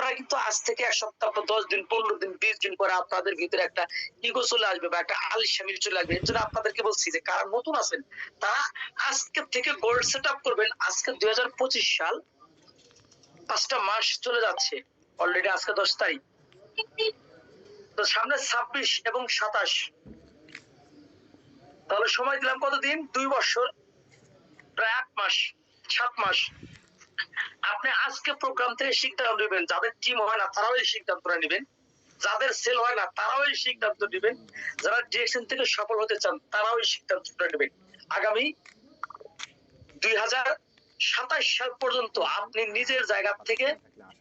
আপনারা কিন্তু আজ থেকে 1 সপ্তাহ 10 দিন 15 দিন 20 দিন পরে আপনাদের ভিতরে একটা ইগো চলে আসবে বা একটা আলসামি চলে আসবে। এর জন্য আপনাদেরকে বলছি যে কারা নতুন আছেন তারা আজকে থেকে গোল্ড সেট আপ করবেন। আজকে 2025 সাল 5টা মাস চলে যাচ্ছে, অলরেডি আজকে 10 তারিখ, তো সামনে 26 এবং 27, তাহলে সময় দিলাম কতদিন? 2 বছর, প্রায় 8 মাস 7 মাস। আপনি আজকে প্রোগ্রাম থেকে সিদ্ধান্ত নেবেন, যাদের টিম হয় না তারাও এই সিদ্ধান্তটা নেবেন, যাদের সেল হয় না তারাও এই সিদ্ধান্ত নেবেন, যারা ডিরেকশন থেকে সফল হতে চান তারাও এই সিদ্ধান্তটা নেবেন। আগামী 2027 সাল পর্যন্ত আপনি নিজের জায়গা থেকে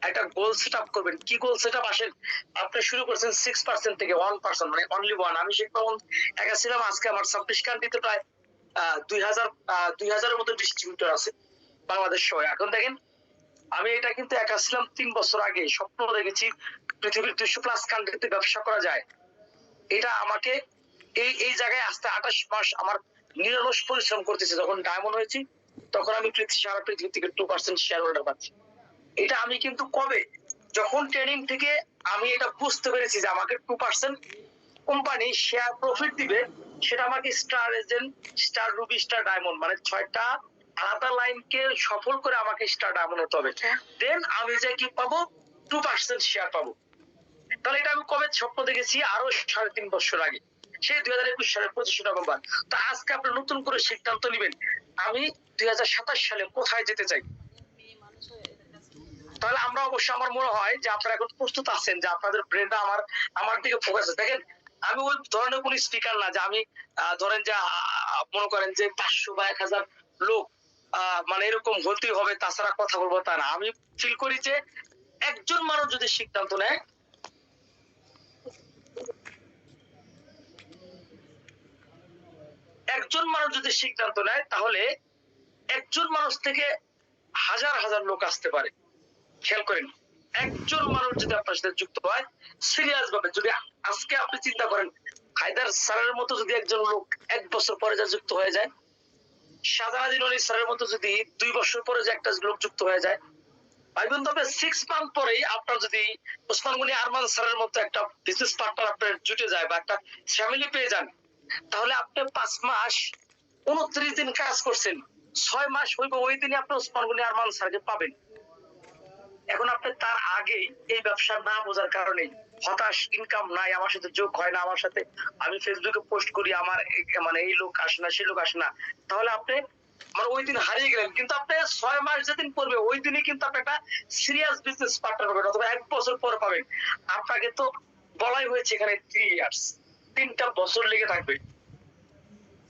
একটা গোল সেট আপ করবেন। কি গোল সেট আপ? আসেন, আপনি শুরু করছেন 6% থেকে 1%, মানে অনলি ওয়ান। আমি শেখ মামুন একা ছিলাম, আজকে আমার 26 কান্ট্রিতে প্রায় 2000 মতো ডিস্ট্রিবিউটর আছে বাংলাদেশ সহ। এখন দেখেন, আমি এটা কিন্তু একা ছিলাম 3 বছর আগে, স্বপ্ন দেখেছি পৃথিবীর 200+ কান্ট্রিতে ব্যবসা করা যায়। এটা আমাকে এই জায়গায় আসতে 28 মাস আমার নিরলস পরিশ্রম করতেছে। যখন ডায়মন্ড হয়েছি তখন আমি সারা পৃথিবী থেকে 2% শেয়ার হোল্ডার পাচ্ছি। এটা আমি কিন্তু কবে, যখন ট্রেনিং থেকে আমি এটা বুঝতে পেরেছি যে আমাকে 2% কোম্পানি শেয়ার প্রফিট দিবে, সেটা আমাকে star agent, star Ruby, star diamond, মানে 6টা আলাদা লাইনকে সফল করে আমাকে স্টার ডায়মন্ড হতে হবে। দেন আমি যে কি পাবো? 2% শেয়ার পাবো। তাহলে এটা আমি কবে স্বপ্ন দেখেছি? আরো 3.5 বছর আগে, সেই 2021 সালের 25 নভেম্বর। তো আজকে আপনি নতুন করে সিদ্ধান্ত নেবেন, আমি 2027 সালে কোথায় যেতে চাই। তাহলে আমরা অবশ্যই, আমার মনে হয় যে আপনারা এখন প্রস্তুত আছেন, যে আপনাদের ব্রেনটা আমার দিকে ফোকাস আছে। দেখেন, আমি ওই ধরনের কোন স্পিকার না যে আমি ধরেন যে মনে করেন যে 500 বা 1000 লোক মানে এরকম হতেই হবে তাছাড়া কথা বলবো তা না। আমি ফিল করি যে একজন মানুষ যদি সিদ্ধান্ত নেয়, তাহলে একজন মানুষ থেকে হাজার হাজার লোক আসতে পারে। খেয়াল করেন, একজন মানুষ যদি আপনার সাথে যুক্ত হয় সিরিয়াস ভাবে, যদি আজকে আপনি চিন্তা করেন হায়দার স্যারের মতো যদি একজন লোক 1 বছর পরে যা যুক্ত হয়ে যায়, শাহজাহান অলি স্যারের মতো যদি 2 বছর পরে যে একটা লোক যুক্ত হয়ে যায়, ভাইবেন, তবে 6 মান্থ পরেই আপনার যদি ওসমান গনি আরমান স্যারের মতো একটা বিজনেস পার্টনার আপনার জুটে যায় বা একটা ফ্যামিলি পেয়ে যান, তাহলে আপনি 5 মাস 29 দিন কাজ করছেন, 6 মাস হইবে ওই দিনে আপনি ওসমান গনি আরমান স্যারকে পাবেন। এখন আপনি তার আগেই এই ব্যবসা না বোঝার কারণে হতাশ, ইনকাম নাই, আমার সাথে যোগ হয় না, আমার সাথে আমি ফেসবুকে পোস্ট করি আমার মানে এই লোক আসে না, সেই লোক আসে না, তাহলে আপনি মানে ওই দিন হারিয়ে গেলেন। কিন্তু আপনি 6 মাস যেদিন পড়বে ওই দিনই কিন্তু আপনি একটা সিরিয়াস বিজনেস পার্টনার পাবেন, অথবা 1 বছর পর পাবেন। আপনাকে তো বলাই হয়েছে এখানে 3 ইয়ার্স, 3টা বছর লেগে থাকবে,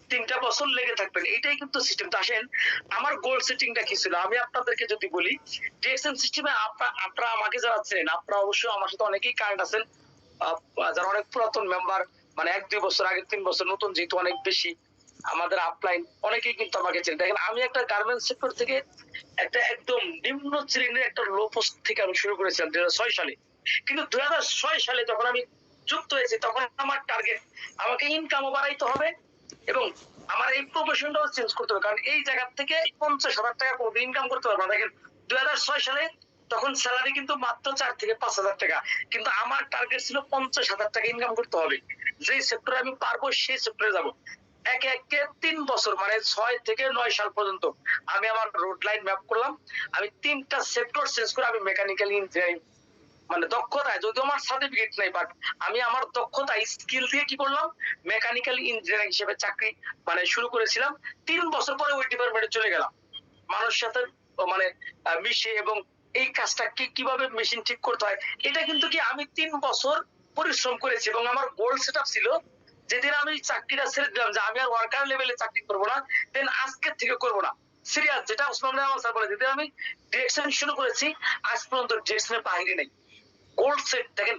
3টা বছর লেগে থাকবেন, এটাই কিন্তু সিস্টেম। তো আসেন, আমার গোল সেটিংটা কি ছিল আমি আপনাদেরকে যদি বলি, ডিএক্সএন সিস্টেমে আপনারা আমাকে যারা চেনেন, আপনারা অবশ্যই আমার সাথে অনেকেই কারেন্ট আছেন, যারা অনেক পুরাতন মেম্বার, মানে 1-2 বছর আগে, 3 বছর, নতুন যেহেতু অনেক বেশি আমাদের আপলাইন, অনেকেই কিন্তু আমাকে চেনেন। দেখেন, আমি একটা গার্মেন্টস সেক্টর থেকে একটা একদম নিম্ন শ্রেণীর একটা লো পোস্ট থেকে আমি শুরু করেছিলাম 2006 সালে। কিন্তু 2006 সালে যখন আমি যুক্ত হয়েছি তখন আমার টার্গেট, আমাকে ইনকামও বাড়াইতে হবে এবং আমার এই প্রফেশনটাও চেঞ্জ করতে হবে, কারণ এই জায়গা থেকে 50,000 টাকা কোনো ইনকাম করতে পারবো না। দেখেন, 2006 সালে তখন স্যালারি কিন্তু মাত্র 4 থেকে 5,000 টাকা, কিন্তু আমার টার্গেট ছিল 50,000 টাকা ইনকাম করতে হবে। যে সেক্টরে আমি পারবো সেই সেক্টরে যাবো। একে একে 3 বছর, মানে 6 থেকে 9 সাল পর্যন্ত আমি আমার রোড লাইন ম্যাপ করলাম। আমি 3টা সেক্টর চেঞ্জ করে আমি মেকানিক্যাল ইঞ্জিনিয়ারিং, মানে দক্ষতায়, যদিও আমার সার্টিফিকেট নাই, বাট আমি আমার দক্ষতা স্কিল দিয়ে কি করলাম, মেকানিক্যাল ইঞ্জিনিয়ারিং হিসেবে চাকরি মানে শুরু করেছিলাম। 3 বছর পরে ওই ডিপার্টমেন্টে চলে গেলাম, মানুষের সাথে মানে মিশে, এবং এই কাজটা কিভাবে মেশিন ঠিক করতে হয়, এটা কিন্তু কি আমি 3 বছর পরিশ্রম করেছি। এবং আমার গোল সেটআপ ছিল, যেদিন আমি চাকরিটা ছেড়ে দিলাম যে আমি আর ওয়ার্কার লেভেলে চাকরি করবো না, দেন আজকে থেকে করবো না, সিরিয়াস, যেটা ওসমান রহমান স্যার বলে, যেদিন আমি ডিরেকশন শুরু করেছি আজ পর্যন্ত ডিরেকশনের বাইরে নেই। গোল সেট, দেখেন,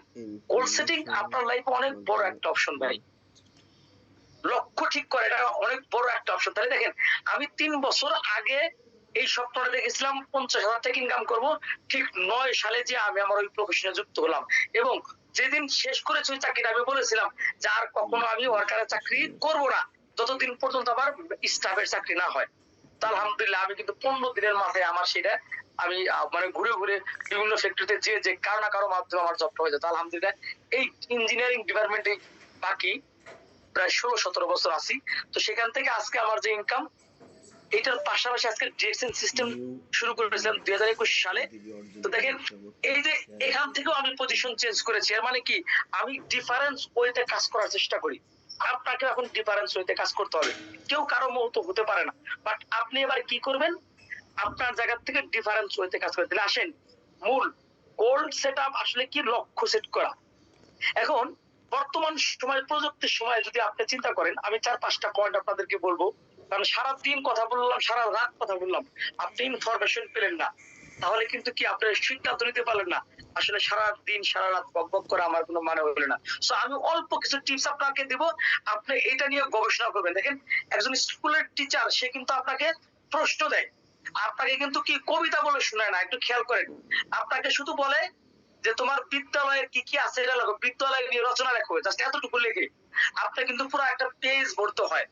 গোল সেটিং আপনার লাইফে অনেক বড় একটা অপশন ভাই, লক্ষ্য ঠিক করে, এটা অনেক বড় একটা অপশন। তাহলে দেখেন, আমি 3 বছর আগে এই স্বপ্নটা দেখেছিলাম 50,000 টাকা ইনকাম করব, ঠিক 9 সালে যে আমি আমার ওই প্রফেশনে যুক্ত হলাম, এবং যেদিন শেষ করেছি ওই চাকরিটা, আমি বলেছিলাম যে আর কখনো আমি ওয়ার্কারের চাকরি করব না যতদিন পর্যন্ত আবার স্টাফের চাকরি না হয়। তো আলহামদুলিল্লাহ আমি কিন্তু 15 দিনের মাথায় আমার সেটা আমি মানে ঘুরে ঘুরে বিভিন্ন ফ্যাক্টরিতে যে কারো না কারো মাধ্যমে আমার জবটা হয়ে যেত। আলহামদুলিল্লাহ এই ইঞ্জিনিয়ারিং ডিপার্টমেন্টে বাকি প্রায় 16-17 বছর আছি। তো সেখান থেকে আজকে আমার যে ইনকাম, এটার পাশাপাশি আজকে ডিএসএন সিস্টেম শুরু করেছিলাম 2021 সালে। তো দেখেন এই যে এখান থেকেও আমি পজিশন চেঞ্জ করেছি, এর মানে কি আমি ডিফারেন্স ওয়েতে কাজ করার চেষ্টা করি। আপনাকে এখন ডিফারেন্স ওয়েতে কাজ করতে হবে, কেউ কারো মতো হতে পারে না। বাট আপনি এবার কি করবেন, আপনার জায়গা থেকে ডিফারেন্স ওয়েতে কাজ করে দিলে আসেন মূল গোল সেট আপ আসলে কি লক্ষ্য সেট করা। এখন বর্তমান সময় প্রযুক্তির সময় যদি আপনি চিন্তা করেন, আমি 4-5টা পয়েন্ট আপনাদেরকে বলবো, কারণ সারাদিন কথা বললাম, সারা রাত কথা বললাম, আপনি ইনফরমেশন পেলেন না, তাহলে কিন্তু কি আপনি সিদ্ধান্ত নিতে পারলেন না। আসলে সারা দিন সারা রাত বকবক করে আমার কোনো মানে হলো না। সো আমি অল্প কিছু টিপস আপনাকে দেব, আপনি এটা নিয়ে গবেষণা করবেন। দেখেন একজন স্কুলের টিচার সে কিন্তু আপনাকে প্রশ্ন দেয়, আপনাকে কিন্তু কি কবিতা বলে শোনায় না, একটু খেয়াল করেন। আপনাকে শুধু বলে যে তোমার বিদ্যালয়ের কি কি আছে এটা লেখো, বিদ্যালয় নিয়ে রচনা লেখো, জাস্ট এতটুকু লিখে আপনার কিন্তু পুরো একটা পেজ ভরতে হয়।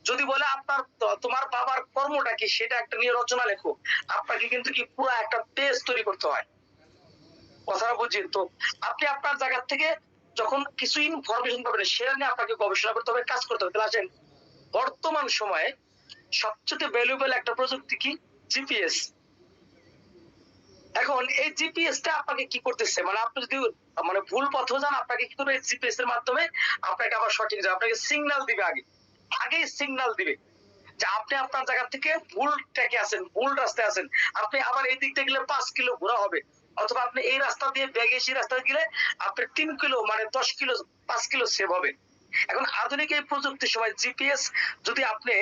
যদি বলে আপনার তোমার বাবার কর্মটা কি সেটা একটা নিয়ে রচনা লেখো, আপনাকে কিন্তু কি পুরো একটা পেজ তৈরি করতে হয়। কথাটা বুঝছেন তো? আপনি আপনার জায়গা থেকে যখন কিছু ইনফরমেশন পাবেন সেটা নিয়ে আপনাকে গবেষণা করতে হবে, কাজ করতে হবে। তাহলে আসেন বর্তমান সময়ে সবচেয়ে ভ্যালুয়েবল একটা প্রযুক্তি কি, জিপিএস। এখন এই জিপিএসটা আপনাকে কি করতেছে, মানে আপনি যদি মানে ভুল পথে যান, আপনাকে কি করবে জিপিএস এর মাধ্যমে আপনাকে আবার সঠিক যাবে, আপনাকে সিগন্যাল দিবে, আগেই সিগন্যাল দিবে যে আপনি আপনার জায়গা থেকে ভুল ট্র্যাকে আছেন, ভুল রাস্তায় আছেন, আপনি আবার এই দিক থেকে গেলে 5 কিলো ঘোরা হবে, অথবা আপনি এই রাস্তা দিয়ে ব্যাগে সেই রাস্তা গেলে আপনার 3 কিলো মানে 10 কিলো 5 কিলো সেভ হবে। এখন আধুনিক এই প্রযুক্তির সময় জিপিএস যদি আপনি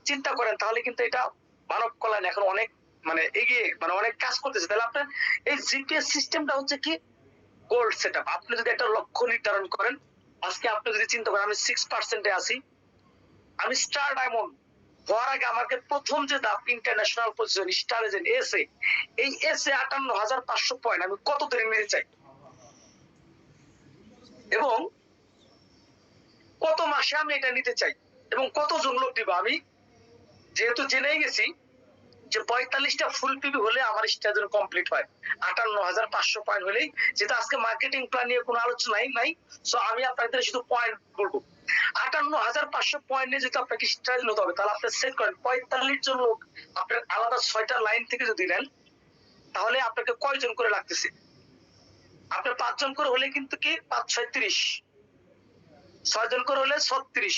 চিন্তা করেন, তাহলে কিন্তু এটা মানব কল্যাণ এখন অনেক মানে এগিয়ে মানে অনেক কাজ করতেছে। তাহলে আপনার এই জিপিএস সিস্টেমটা হচ্ছে কি গোল সেটআপ। আপনি যদি একটা লক্ষ্য নির্ধারণ করেন, আজকে আপনি যদি চিন্তা করেন আমি 6%-এ আছি, আমি স্টার ডায়মন্ড হওয়ার আগে আমাকে প্রথম যে ধাপ ইন্টারন্যাশনাল পজিশন স্টার এজেন্ট এসে, এই এসে 58,500 পয়েন্ট আমি কত দিনে নিতে চাই এবং কত মাসে আমি এটা নিতে চাই এবং কতজন লোক দিব। আমি যেহেতু জেনেই গেছি যে 45টা ফুল পিবি হলে আমার স্টার কমপ্লিট হয়, 58,500 পয়েন্ট হলেই, যেহেতু আজকে মার্কেটিং প্ল্যান নিয়ে কোনো আলোচনাই নাই, সো আমি আপনাদের শুধু পয়েন্ট বলবো। 58,500 পয়েন্ট নিয়ে যদি আপনাকে স্টার হতে হবে, তাহলে আপনি সেট করেন 45 জন লোক আপনার আলাদা 6টা লাইন থেকে যদি নেন, তাহলে আপনাকে কয়জন করে লাগতেছে, আপনার 5 জন করে হলে কিন্তু কি 5-6 30, 6 জন করে হলে 36।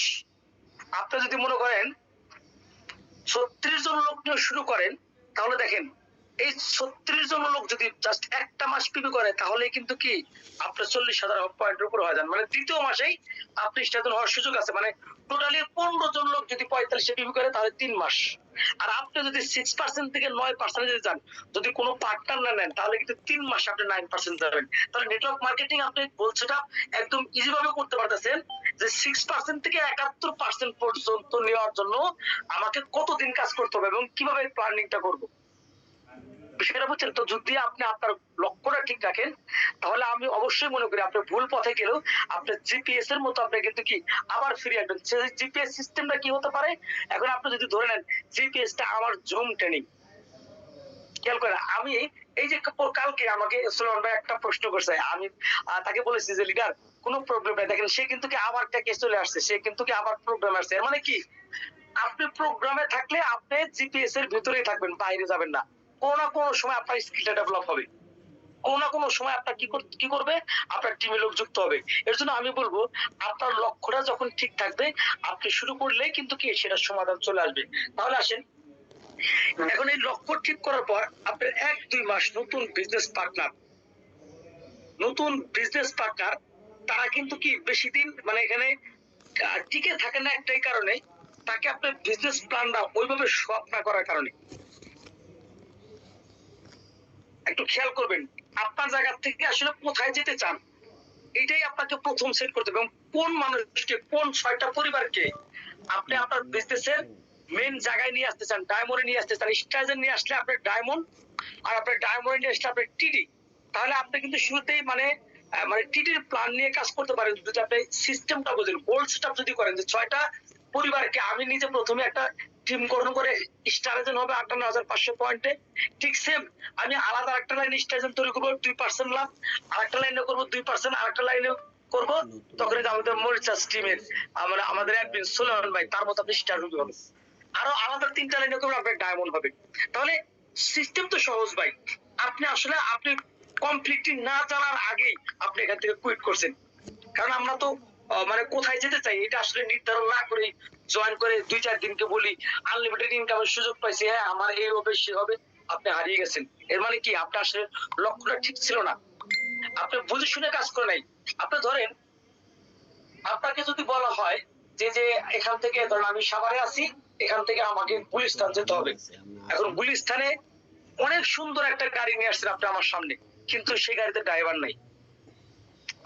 আপনি যদি মনে করেন 36 জন লোক নিয়ে শুরু করেন, তাহলে দেখেন এই 36 জন লোক যদি জাস্ট একটা মাস পিপি করে, তাহলে কিন্তু কি আপনার 40,000 পয়েন্টের উপর হয়ে যান, মানে দ্বিতীয় মাসেই আপনি স্টার হওয়ার সুযোগ আছে। মানে টোটালি 15 জন লোক যদি 45 পিপি করে, তাহলে 3 মাস। আর আপনি যদি 6% থেকে 9% যদি যান, যদি কোনো পার্টনার না নেন, তাহলে কিন্তু 3 মাস আপনি 9% যাবেন। তাহলে নেটওয়ার্ক মার্কেটিং আপনি বলছেটা একদম ইজি ভাবে করতে পারতেছেন যে 6% থেকে 71% পর্যন্ত নেওয়ার জন্য আমাকে কতদিন কাজ করতে হবে এবং কিভাবে প্ল্যানিংটা করব, বিষয়টা বুঝছেন তো? যদি আপনি আপনার লক্ষ্যটা ঠিক রাখেন, তাহলে আমি অবশ্যই মনে করি আপনি ভুল পথে গেলেও আপনি জিপিএস এর মতো আপনি কিন্তু কি আবার ফিরে আসবেন। জিপিএস সিস্টেমটা কি হতে পারে, এখন আপনি যদি ধরে নেন জিপিএসটা আমার জুম ট্রেনিং, খেয়াল করেন আমি এই যে কালকে আমাকে সুলেমান ভাই একটা প্রশ্ন করছে, আমি তাকে বলেছি যে লিডার কোনো প্রবলেম নাই, দেখেন সে কিন্তু কি আবার ট্যাকে চলে আসছে, সে কিন্তু কি আবার প্রোগ্রাম আসছে। এর মানে কি আপনি প্রোগ্রামে থাকলে আপনি জিপিএস এর ভিতরেই থাকবেন, বাইরে যাবেন না। কোনো না কোনো সময় আপনার স্কিলটা ডেভেলপ হবে, কোনো না কোনো সময় আপনার কি করবে, আপনার টিমে লোক যুক্ত হবে। এর জন্য আমি বলবো আপনার লক্ষ্যটা যখন ঠিক থাকবে, আপনি শুরু করলেই কিন্তু কি সেটার সমাধান চলে আসবে। তাহলে আসেন এখন এই লক্ষ্য ঠিক করার পর আপনার 1-2 মাস নতুন বিজনেস পার্টনার তারা কিন্তু কি বেশি দিন মানে এখানে টিকে থাকে না, একটাই কারণে তাকে আপনার বিজনেস প্ল্যানটা ওইভাবে শপ না করার কারণে। একটু খেয়াল করবেন আপনার জায়গা থেকে আসলে কোথায় যেতে চান, এটাই আপনাকে প্রথম সেট করতে হবে এবং কোন মানুষকে, কোন 6টা পরিবারকে আপনি আপনার বিজনেসের মেন জায়গায় নিয়ে আসতে চান, ডায়মন্ডে নিয়ে আসতে চান। স্টাইজেন নিয়ে আসলে আপনার ডায়মন্ড, আর আপনার ডায়মন্ড নিয়ে আসলে আপনার টিডি। তাহলে আপনি কিন্তু শুরুতেই মানে মানে টিডির প্ল্যান নিয়ে কাজ করতে পারেন যদি আপনি সিস্টেমটা বোঝেন। গোল সেটআপ যদি করেন যে 6টা পরিবারকে আমি নিজে প্রথমে একটা টিম গঠন করে স্টার এজেন্ট হবে 58,500 পয়েন্টে। ঠিক সেম আমি আলাদা একটা লাইন স্টার এজেন্ট তৈরি করবো 2% লাভ, আরেকটা লাইনে করবো 2%, আরেকটা লাইনে করবো তখন আমাদের মরিচাস টিমের আমাদের অ্যাডমিন সুলেমান ভাই তার মতো আপনি স্টার রুবি হবে, আরো আলাদা 3টা লাইনে করবো আপনার ডায়মন্ড হবে। তাহলে সিস্টেম তো সহজ ভাই, আপনি আসলে আপনি কমপ্লিটলি না জানার আগেই আপনি এখান থেকে কুইট করছেন। কারণ আমরা তো মানে কোথায় যেতে চাই এটা আসলে নির্ধারণ না করে জয়েন করে 2-4 দিনকে বলি আনলিমিটেড ইনকামের সুযোগ পাইছি, হ্যাঁ আমার এই হবে সে হবে, আপনি হারিয়ে গেছেন। এর মানে কি আপনি আসলে লক্ষ্যটা ঠিক ছিল না, আপনি বুঝে শুনে কাজ করে নাই। আপনি ধরেন আপনাকে যদি বলা হয় যে যে এখান থেকে ধরেন আমি সাভারে আছি, এখান থেকে আমাকে গুলিস্তান যেতে হবে, এখন গুলিস্তানে অনেক সুন্দর একটা গাড়ি নিয়ে আসছেন আপনি আমার সামনে, কিন্তু সেই গাড়িতে ড্রাইভার নাই।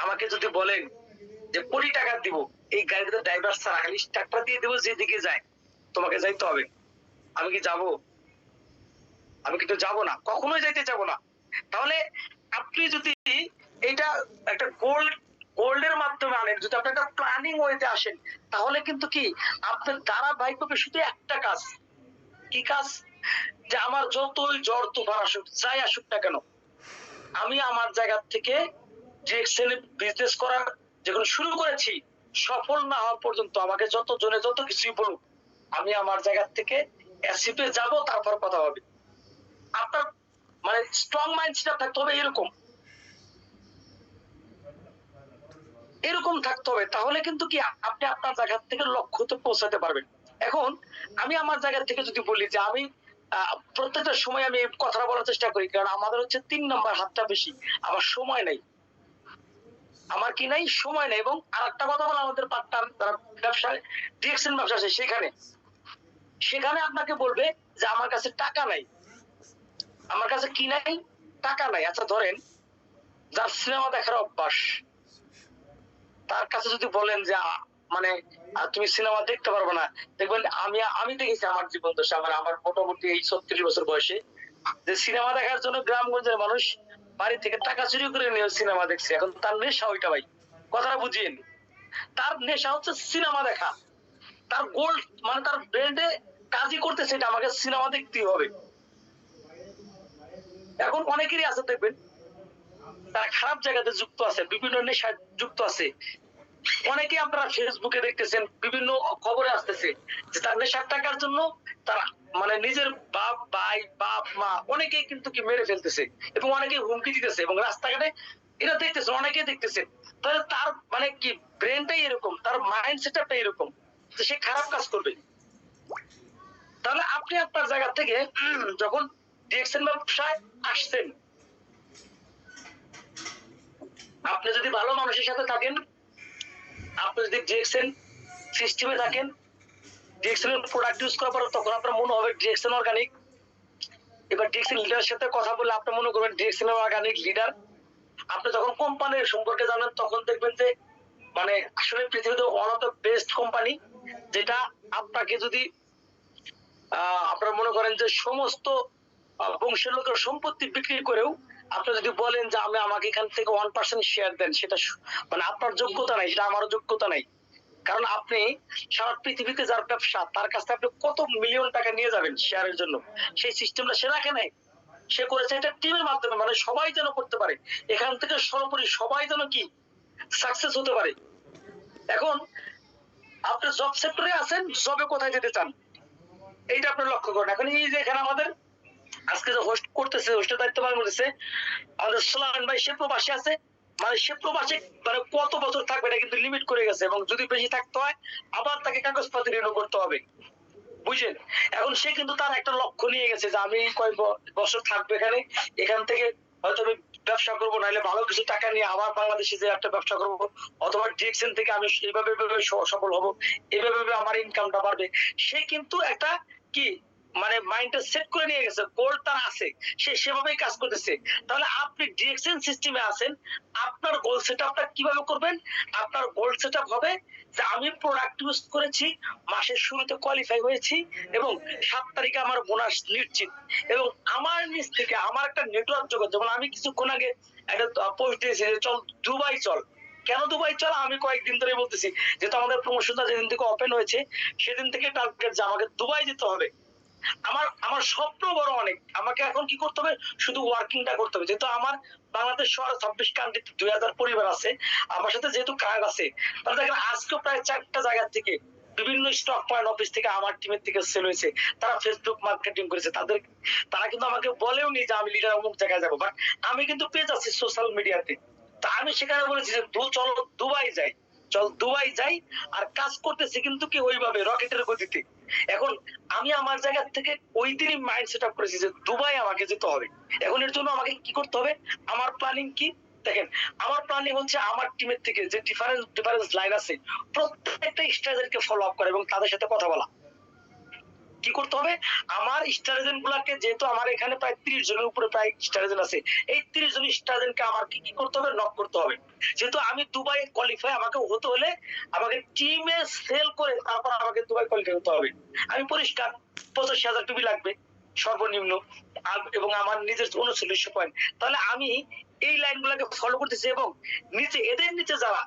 আমাকে যদি বলেন যে কোটি টাকা দিব এই গাড়িতে ড্রাইভার ছাড়া খালি টাকা দিয়ে দেবো যেদিকে যায় তোমাকে যাইতে হবে, আমি কি যাব? আমি কিন্তু যাব না, কখনোই যাইতে যাব না। তাহলে আপনি যদি এটা একটা গোল্ডের মাধ্যমে আনেন, যদি আপনি একটা প্ল্যানিং ওয়েতে আসেন, তাহলে কিন্তু কি আপনার ধারাবাহিকভাবে শুধু একটা কাজ, কি কাজ? যে আমার যতই জ্বর তুফান আসুক যাই আসুক না কেন, আমি আমার জায়গা থেকে যে বিজনেস করার যখন শুরু করেছি সফল না হওয়া পর্যন্ত আমাকে যত জনে যত কিছুই বলুক, আমি আমার জায়গা থেকে অ্যাসিপে যাব, তারপর কথা হবে। আপনার মানে স্ট্রং মাইন্ড সেট থাকতে হবে, এরকম এরকম থাকতে হবে, তাহলে কিন্তু কি আপনি আপনার জায়গা থেকে লক্ষ্যতে পৌঁছাতে পারবেন। এখন আমি আমার জায়গা থেকে যদি বলি যে আমি প্রত্যেকটা সময় আমি কথা বলার চেষ্টা করি, কারণ আমাদের হচ্ছে 3 নম্বর হাতটা বেশি, আমার সময় নাই, আমার কি নাই সময় নাই। এবং আর একটা কথা বলা, আমাদের পার্টনার যারা ব্যবসায় ডিএক্সএন ব্যবসা আছে সেখানে সেখানে আপনাকে বলবে যে আমার কাছে টাকা নাই, আমার কাছে কি নাই, টাকা নাই। আচ্ছা ধরেন যার সিনেমা দেখার অভ্যাস, তার কাছে যদি বলেন যে মানে তুমি সিনেমা দেখতে পারবে না, দেখবেন আমি দেখেছি আমার জীবন দশা, আমার মোটামুটি এই 36 বছর বয়সে যে সিনেমা দেখার জন্য গ্রামগঞ্জের মানুষ বাড়ি থেকে টাকা চুরি করে নিয়ে সিনেমা দেখছে। এখন তার নেশা ওইটা ভাই, কথাটা বুঝিয়েন, তার নেশা হচ্ছে সিনেমা দেখা, তার গোল্ড মানে তার ব্রেন্ডে কাজই করতেছে এটা আমাকে সিনেমা দেখতেই হবে। এখন অনেকেরই আছে দেখবেন তারা খারাপ জায়গাতে যুক্ত আছে, বিভিন্ন নেশায় যুক্ত আছে। অনেকে আপনারা ফেসবুকে দেখতেছেন, বিভিন্ন খবরে আসতেছে যে তার নেশার টাকার জন্য তারা মানে নিজের বাপ ভাই বাপ মা অনেকেই কিন্তু কি মেরে ফেলতেছে, এবং অনেকে হুমকি দিতেছে, এবং রাস্তাঘাটে এটা দেখতেছে, অনেকেই দেখতেছে। তাহলে তার মানে কি ব্রেনটাই এরকম, তার মাইন্ড সেটআপটা এরকম যে সে খারাপ কাজ করবে। তাহলে আপনি আপনার জায়গা থেকে যখন ডিএক্সএন ব্যবসায় আসছেন, আপনি যদি ভালো মানুষের সাথে থাকেন, আপনি যদি ডিএক্সএন সিস্টেমে থাকেন, ডিএক্সএন এর প্রোডাক্ট ইউজ করার পর তখন আপনার মনে হবে ডিএক্সএন অর্গানিক। এবার ডিএক্সএন লিডারের সাথে কথা বলে আপনি মনে করবেন ডিএক্সএন অর্গানিক লিডার। আপনি যখন কোম্পানির সম্পর্কে জানেন তখন দেখবেন যে মানে আসলে পৃথিবীতে one of the best company, যেটা আপনাকে যদি আপনারা মনে করেন যে সমস্ত বংশের লোকের সম্পত্তি বিক্রি করেও আপনি যদি বলেন যে আমাকে এখান থেকে 1% শেয়ার দেন, সেটা মানে আপনার যোগ্যতা নাই, সেটা আমারও যোগ্যতা নাই। কারণ আপনি সারা পৃথিবীতে যার ব্যবসা তার কাছ থেকে আপনি কত মিলিয়ন টাকা নিয়ে যাবেন শেয়ারের জন্য, সেই সিস্টেমটা সে রাখে নাই। সে করেছে এটা টিমের মাধ্যমে, মানে সবাই যেন করতে পারে, এখান থেকে সর্বোপরি সবাই যেন কি সাকসেস হতে পারে। এখন আপনি জব সেক্টরে আছেন, জবে কোথায় যেতে চান এইটা আপনি লক্ষ্য করেন। এখন এই যে এখানে আমাদের আজকে যে হোস্ট করতেছে, হোস্টের দায়িত্ব পালন করতেছে আমাদের সোলান ভাই, সে প্রবাসী আছে, মানে সে প্রবাসী মানে কত বছর থাকবে এটা কিন্তু লিমিট করে গেছে, এবং যদি বেশি থাকতে হয় আবার তাকে কাগজপত্র রিনিউ করতে হবে, বুঝলেন। এখন সে কিন্তু তার একটা লক্ষ্য নিয়ে গেছে যে আমি কয়েক বছর থাকবো এখানে, এখান থেকে হয়তো আমি ব্যবসা করবো, নাহলে ভালো কিছু টাকা নিয়ে আবার বাংলাদেশে যে একটা ব্যবসা করবো, অথবা ডিএক্সএন থেকে আমি এইভাবে সফল হবো, এইভাবে আমার ইনকামটা বাড়বে। সে কিন্তু একটা কি মানে মাইন্ডটা সেট করে নিয়ে গেছে, গোল তার আছে, সে সেভাবেই কাজ করতেছে। তাহলে আপনি ডিএক্সএন সিস্টেমে আছেন, আপনার গোল সেটআপটা কিভাবে করবেন? আপনার গোল সেটআপ হবে যে আমি প্রোডাক্ট ইউজ করেছি, মাসের শুরুতে কোয়ালিফাই হয়েছি, এবং 7 তারিখে আমার বোনাস নিশ্চিত, এবং আমার নিজ থেকে আমার একটা নেটওয়ার্ক জগৎ, যেমন আমি কিছুক্ষণ আগে একটা পোস্ট দিয়েছি যে চল দুবাই চল, কেন দুবাই চলো, আমি কয়েকদিন ধরে বলতেছি, যেহেতু আমাদের প্রমোশনটা যেদিন থেকে ওপেন হয়েছে সেদিন থেকে টার্গেট যে আমাকে দুবাই যেতে হবে। আমার আমার স্বপ্ন বড় অনেক, আমাকে এখন কি করতে হবে, শুধু ওয়ার্কিংটা করতে হবে। যেহেতু আমার বাংলাদেশ সহ 26 কান্ট্রিতে 2000 পরিবার আছে, আমার সাথে যেহেতু কার্ড আছে, তাহলে দেখেন আজকে প্রায় 4টা জায়গা থেকে বিভিন্ন স্টক পয়েন্ট অফিস থেকে আমার টিমের থেকে সেল হয়েছে। তারা ফেসবুক মার্কেটিং করেছে, তারা কিন্তু আমাকে বলেও নি যে আমি লিডার অমুক জায়গায় যাবো, বাট আমি কিন্তু পেজ আছি সোশ্যাল মিডিয়াতে। তা আমি সেখানে বলেছি যে চলো দুবাই যাই, চল দুবাই যাই, আর কাজ করতেছি কিন্তু কি ওইভাবে রকেটের গতিতে। এখন আমি আমার জায়গা থেকে ওই দিনই মাইন্ড সেট আপ করেছি যে দুবাই আমাকে যেতে হবে। এখন এর জন্য আমাকে কি করতে হবে, আমার প্ল্যানিং কি দেখেন, আমার প্ল্যানিং হচ্ছে আমার টিমের থেকে যে ডিফারেন্স লাইন আছে প্রত্যেকটা স্ট্র্যাটেজিকে ফলো আপ করা এবং তাদের সাথে কথা বলা। কি করতে হবে, আমার স্টার এজেন্ট গুলাকে, যেহেতু আমার এখানে প্রায় 30 জনের উপরে প্রায় স্টার এজেন্ট আছে, এই 30 জন স্টার এজেন্টকে আমার কি করতে হবে, নক করতে হবে। যেহেতু আমি দুবাই কোয়ালিফাই আমাকে হতে হলে আমাকে টিমে সেল করে তারপর আমাকে দুবাই কোয়ালিফাই হতে হবে। আমি পরিষ্কার 85,000 টুপি লাগবে সর্বনিম্ন, এবং আমার নিজের 3900 পয়েন্ট। তাহলে আমি এই লাইন গুলাকে ফলো করতেছি, এবং নিচে এদের নিচে যারা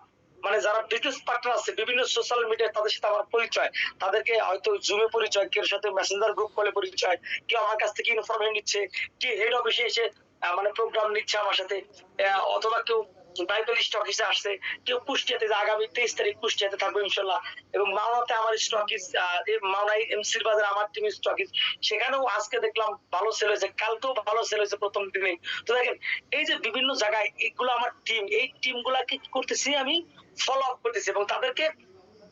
মানে যারা বিজনেস পার্টনার আছে বিভিন্ন সোশ্যাল মিডিয়া, তাদের সাথে আমার পরিচয়, তাদেরকে হয়তো জুমে পরিচয়, কেউ সাথে মেসেঞ্জার গ্রুপ কলে পরিচয়, কেউ আমার কাছ থেকে ইনফরমেশন নিচ্ছে, কেউ হেড অফিসে এসে মানে প্রোগ্রাম নিচ্ছে আমার সাথে, অথবা কেউ বাইবেল স্টক হিসেবে আসছে, কেউ কুষ্টিয়াতে, আগামী 23 তারিখ কুষ্টিয়াতে থাকবো ইনশাল্লাহ, এবং মাওনাতে আমার স্টকিস, মাওনাই এমসির বাজার আমার টিম স্টকিস, সেখানেও আজকে দেখলাম ভালো সেল হয়েছে, কালকেও ভালো সেল হয়েছে প্রথম দিনে। তো দেখেন এই যে বিভিন্ন জায়গায় এগুলো আমার টিম, এই টিম গুলাকে কি করতেছি আমি ফলো আপ করতেছি, এবং তাদেরকে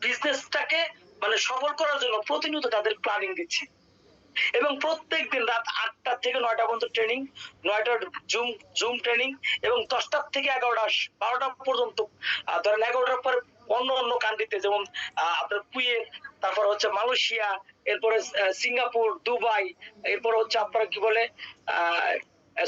বিজনেসটাকে মানে সফল করার জন্য প্রতিনিয়ত তাদের প্ল্যানিং দিচ্ছি। এবং প্রত্যেক দিন রাত 8টা থেকে 9টা পর্যন্ত ট্রেনিং, 9টার জুম জুম ট্রেনিং, এবং 10টা থেকে 11টা 12টা পর্যন্ত, ধরেন 11টার পরে অন্য অন্য কান্ট্রিতে, যেমন আপনার কুয়েত, তারপর হচ্ছে মালয়েশিয়া, এরপরে সিঙ্গাপুর, দুবাই, এরপর হচ্ছে আপনার কি বলে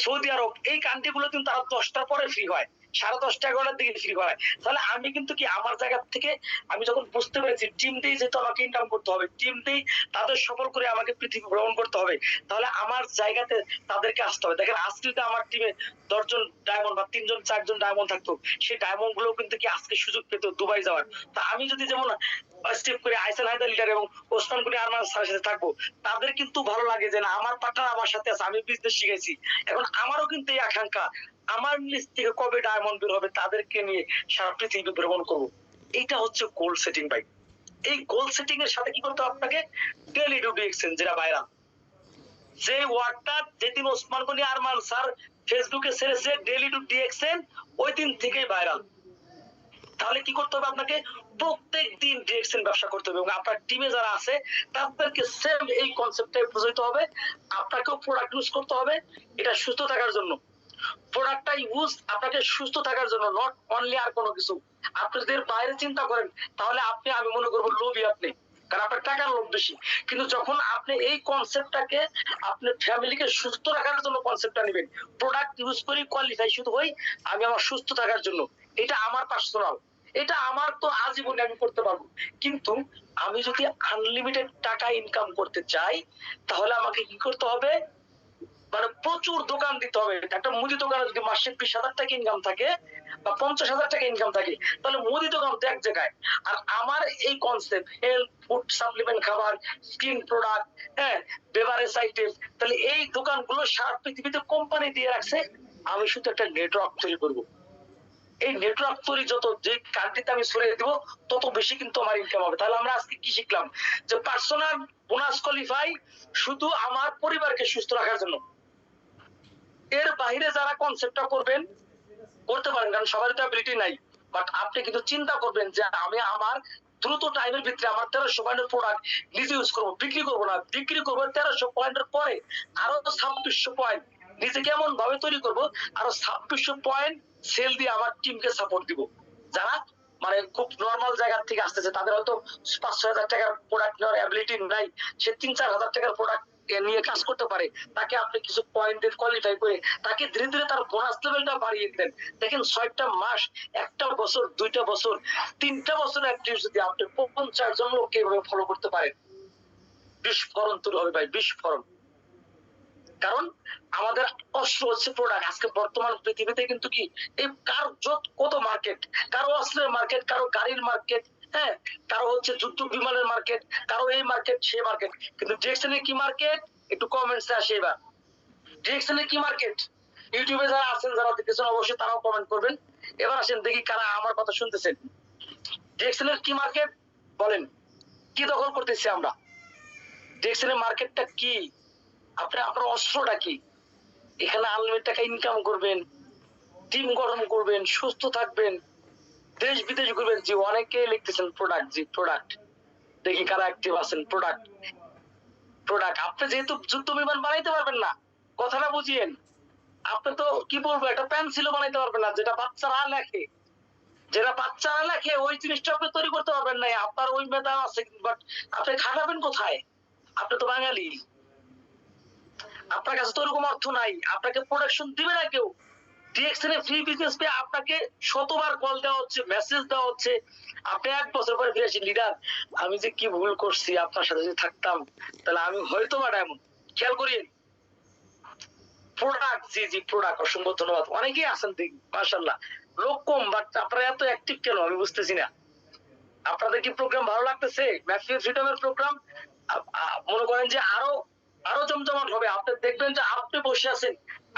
সৌদি আরব, এই কান্ট্রি গুলো কিন্তু তারা 10টার পরে ফ্রি হয়, 10:30 11টার দিকে ফ্রি হয়। তাহলে আমি কিন্তু কি আমার জায়গা থেকে আমি যখন বুঝতে পেরেছি টিম দিয়ে যেহেতু আমাকে ইনকাম করতে হবে, টিম দিয়ে তাদের সফল করে আমাকে পৃথিবী ভ্রমণ করতে হবে, তাহলে আমার জায়গাতে তাদেরকে আসতে হবে। দেখেন আজকে যদি আমার টিমে 10 জন ডায়মন্ড বা 3 জন 4 জন ডায়মন্ড থাকতো, সেই ডায়মন্ড গুলো কিন্তু কি আজকে সুযোগ পেত দুবাই যাওয়ার। তা আমি যদি যেমন স্টেপ করে আইসান হায়দার লিডার এবং ওসমান গনি আরমান স্যারের সাথে থাকবো, তাদের কিন্তু ভালো লাগে যে না আমার পার্টনার আমার সাথে আছে, আমি বিজনেস শিখেছি। এখন আমারও কিন্তু এই আকাঙ্ক্ষা, আমার নিজ থেকে কবে ডায়মন্ড বের হবে তাদেরকে নিয়ে সারা পৃথিবী ভ্রমণ করবো। এইটা হচ্ছে গোল সেটিং ভাই। এই গোল সেটিং এর সাথে কি করতে হবে আপনাকে, ডেইলি টু ডি এক্সচেঞ্জ, যেটা ভাইরাল, যে ওয়ার্ডটা যেদিন ওসমান গনি আরমান স্যার ফেসবুকে ছেড়েছে ডেইলি টু ডি এক্সচেঞ্জ, ওই দিন থেকেই ভাইরাল। তাহলে কি করতে হবে আপনাকে, প্রত্যেক দিন ডিএক্সএন ব্যবসা করতে হবে, এবং আপনার টিমে যারা আছে তাদেরকে সেম এই কনসেপ্টটাই বুঝাইতে হবে। আপনাকেও প্রোডাক্ট ইউজ করতে হবে এটা সুস্থ থাকার জন্য, প্রোডাক্টটা ইউজ আপনাকে সুস্থ থাকার জন্য, নট অনলি আর কোনো কিছু। আপনি যদি এর বাইরে চিন্তা করেন তাহলে আপনি, আমি মনে করবো লোভী আপনি, কারণ আপনার টাকার লোভ বেশি। কিন্তু যখন আপনি এই কনসেপ্টটাকে আপনি ফ্যামিলিকে সুস্থ রাখার জন্য কনসেপ্টটা নেবেন, প্রোডাক্ট ইউজ করি কোয়ালিফাই শুধু হই আমি আমার সুস্থ থাকার জন্য, এটা আমার পার্সোনাল, এটা আমার তো আজীবনে আমি করতে পারবো। কিন্তু আমি যদি আনলিমিটেড টাকা ইনকাম করতে চাই তাহলে আমাকে কি করতে হবে, মানে প্রচুর দোকান দিতে হবে। একটা মুদি দোকানে যদি মাসে 20,000 টাকা ইনকাম থাকে বা 50,000 টাকা ইনকাম থাকে, তাহলে মুদি দোকান তো এক জায়গায়। আর আমার এই কনসেপ্ট হেলথ ফুড সাপ্লিমেন্ট খাবার, স্কিন প্রোডাক্ট, হ্যাঁ বেভারেজ আইটেম, তাহলে এই দোকানগুলো সারা পৃথিবীতে কোম্পানি দিয়ে রাখছে, আমি শুধু একটা নেটওয়ার্ক তৈরি করবো। এই নেটওয়ার্ক তৈরি যত যে কান্ট্রিতে আমি ছড়িয়ে দিব তত বেশি কিন্তু আমার ইনকাম হবে। তাহলে আমরা আজকে কি শিখলাম, যে পার্সোনাল বোনাস কোয়ালিফাই শুধু আমার পরিবারকে সুস্থ রাখার জন্য। এর বাইরে যারা কনসেপ্টটা করবেন করতে পারেন, কারণ সবার তো অ্যাবিলিটি নাই, বাট আপনি কিন্তু চিন্তা করবেন যে আমি আমার দ্রুত টাইমের ভিতরে আমার 1300 পয়েন্টের প্রোডাক্ট নিজে ইউজ করবো, বিক্রি করবো না, বিক্রি করবো 1300 পয়েন্টের পরে আরো 2600 পয়েন্ট নিজে কেমন ভাবে তৈরি করবো, আরো 2600 পয়েন্ট সেল দিয়ে আমার টিমকে সাপোর্ট দিব। যারা মানে খুব নর্মাল জায়গা থেকে আসতেছে, তাদের হয়তো 5-6 হাজার টাকার প্রোডাক্ট নেওয়ার অ্যাবিলিটি নাই, সে 3-4 হাজার টাকার প্রোডাক্ট নিয়ে কাজ করতে পারে, তাকে আপনি কিছু পয়েন্ট দিয়ে কোয়ালিফাই করে তাকে ধীরে ধীরে তার বোনাস লেভেলটা বাড়িয়ে দেন। দেখেন 6টা মাস, 1টা বছর, 2টা বছর, 3টা বছর অ্যাটলিস্ট যদি আপনি 50 জন লোককে এভাবে ফলো করতে পারেন, বিস্ফোরণ তৈরি হবে ভাই, বিস্ফোরণ। কারণ আমাদের অস্ত্র হচ্ছে প্রোডাক্ট। আজকে বর্তমান পৃথিবীতে কিন্তু কি এই কার কত মার্কেট, কারো অস্ত্রের মার্কেট, কারো গাড়ির মার্কেট, হ্যাঁ, কারো হচ্ছে যুদ্ধ বিমানের মার্কেট, কারো এই মার্কেট সে মার্কেট, কিন্তু ডিরেকশনের কি মার্কেট? একটু কমেন্টসে আসে এবার ডিরেকশনের কি মার্কেট। ইউটিউবে যারা আছেন, যারা দেখতেছেন, অবশ্যই তারাও কমেন্ট করবেন। এবার আসেন দেখি কারা আমার কথা শুনতেছেন। ডিরেকশনের কি মার্কেট বলেন, কি দখল করতেছি আমরা? ডিরেকশনের মার্কেটটা কি? আপনার অস্ত্রটা কি? এখানে আনলিমিটেড টাকা ইনকাম করবেন, টিম গঠন করবেন, সুস্থ থাকবেন, দেশ বিদেশ ঘুরবেন। জি অনেকে লিখতেছেন প্রোডাক্ট, জি প্রোডাক্ট। দেখি কারা অ্যাক্টিভ আছেন। প্রোডাক্ট প্রোডাক্ট আপনি যেহেতু যুদ্ধ বিমান বানাইতে পারবেন না, কথাটা বুঝিয়েন। আপনি তো কি বলবো, একটা পেন্সিলও বানাইতে পারবেন না, যেটা বাচ্চারা লেখে, যেটা বাচ্চারা লেখে ওই জিনিসটা আপনি তৈরি করতে পারবেন না। আপনার ওই মেধা আছে, বাট আপনি খাটাবেন কোথায়? আপনি তো বাঙালি, আপনার কাছে তো ওরকম অর্থ নাই, আপনাকে প্রোডাকশন দিবে না কেউ। ডিএক্সএন ফ্রি বিজনেস পে আপনাকে শতবার কল দেওয়া হচ্ছে, মেসেজ দেওয়া হচ্ছে। আপনি 1 বছর পরে ফিরে আসি, লিডার আমি যে কি ভুল করছি, আপনার সাথে যদি থাকতাম তাহলে আমি হয়তো বা এমন। খেয়াল করিন প্রোডাক্ট, জি জি প্রোডাক্ট, অসংখ্য ধন্যবাদ। অনেকেই আছেন দেখি মাশাআল্লাহ, লোক কম, বাট আপনারা এত অ্যাক্টিভ কেন আমি বুঝতেছি না। আপনাদের কি প্রোগ্রাম ভালো লাগতেছে? ম্যাক্সিমাম ফ্রিডমের প্রোগ্রাম মনে করেন যে আরো আরো জমজমাট হবে। আপনি দেখবেন যে আপনি বসে আছেন,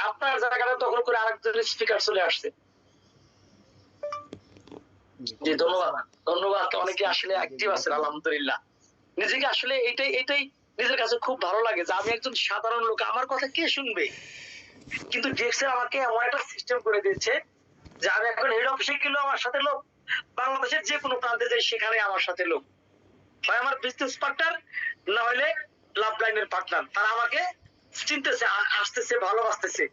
আপনার জায়গাটা দখল করে আরেকজন স্পিকার চলে আসছে। জি ধন্যবাদ, ধন্যবাদ। অনেকে আসলে অ্যাক্টিভ আছেন আলহামদুলিল্লাহ। নিজেকে আসলে এটাই এটাই নিজের কাছে খুব ভালো লাগে যে আমি একজন সাধারণ লোক, আমার কথা কে শুনবে? কিন্তু ডিএক্সএল আমাকে এমন একটা সিস্টেম করে দিয়েছে যে আমি এখন হেড অফিসে গেলেও আমার সাথে লোক, বাংলাদেশের যে কোনো প্রান্তে যাই সেখানে আমার সাথে লোক, হয় আমার বিজনেস পার্টনার, না হলে লাভ লাইনের পার্টনার। তারা আমাকে চিনতেছে, আসতেছে, ভালোবাসতেছে।